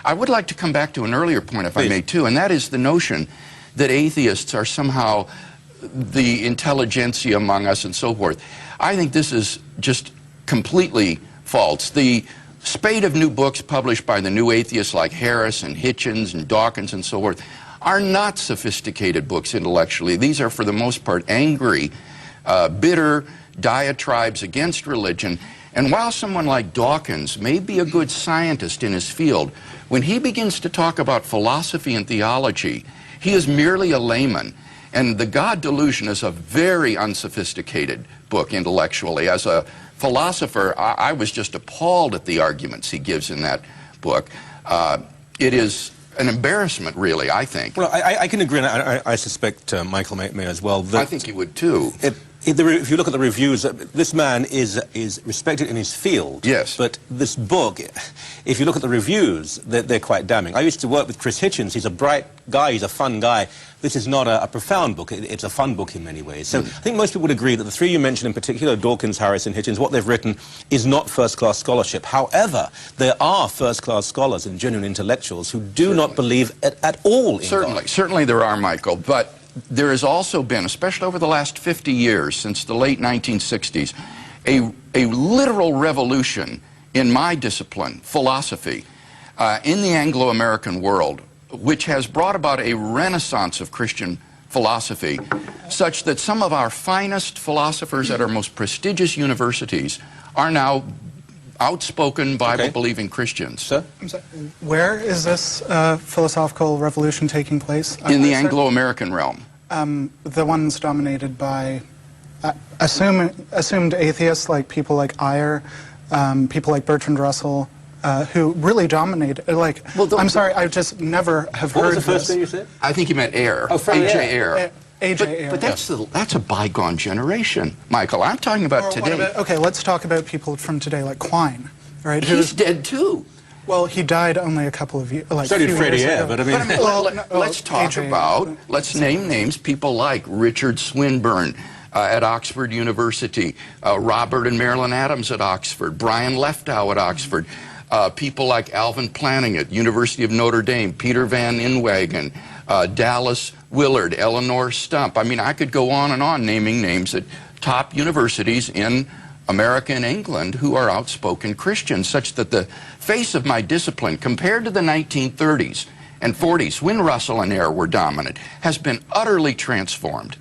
I would like to come back to an earlier point, if I may, too, and that is the notion that atheists are somehow the intelligentsia among us and so forth. I think this is just completely false. The spate of new books published by the new atheists like Harris and Hitchens and Dawkins and so forth are not sophisticated books intellectually. These are, for the most part, angry, bitter diatribes against religion. And while someone like Dawkins may be a good scientist in his field, when he begins to talk about philosophy and theology, he is merely a layman. And The God Delusion is a very unsophisticated book intellectually. As a philosopher, I was just appalled at the arguments he gives in that book. It is an embarrassment, really, I think. Well, I can agree, and I suspect Michael may as well. That I think he would, too. If you look at the reviews, this man is respected in his field. Yes. But this book, if you look at the reviews, they're quite damning. I used to work with Chris Hitchens. He's a bright guy. He's a fun guy. This is not a profound book. It's a fun book in many ways. So I think most people would agree that the three you mentioned in particular, Dawkins, Harris, and Hitchens, what they've written is not first-class scholarship. However, there are first-class scholars and genuine intellectuals who do not believe at all in God. Certainly there are, Michael, but there has also been, especially over the last 50 years, since the late 1960s, a literal revolution in my discipline, philosophy, in the Anglo-American world, which has brought about a renaissance of Christian philosophy, such that some of our finest philosophers at our most prestigious universities are now outspoken Bible-believing Christians. Sir? I'm sorry, where is this philosophical revolution taking place? In the Anglo-American realm. The ones dominated by assumed atheists, like people like Eyre, people like Bertrand Russell, who really dominated. Like, well, I'm sorry, I just never have heard of this. What was the first this. thing you said? I think you meant Eyre. Oh, A.J. Eyre. But that's a bygone generation, Michael. I'm talking about today. Okay, let's talk about people from today, like Quine, right? He's dead too. Well, he died only a couple of years, like so did Freddie Eyre, but I mean, let's talk about, let's name names, people like Richard Swinburne at Oxford University, Robert and Marilyn Adams at Oxford, Brian Leftow at Oxford, people like Alvin Planning at University of Notre Dame, Peter Van Inwagen, Dallas Willard, Eleanor Stump. I mean, I could go on and on naming names at top universities in America and England who are outspoken Christians, such that the face of my discipline, compared to the 1930s and 40s, when Russell and Eyre were dominant, has been utterly transformed.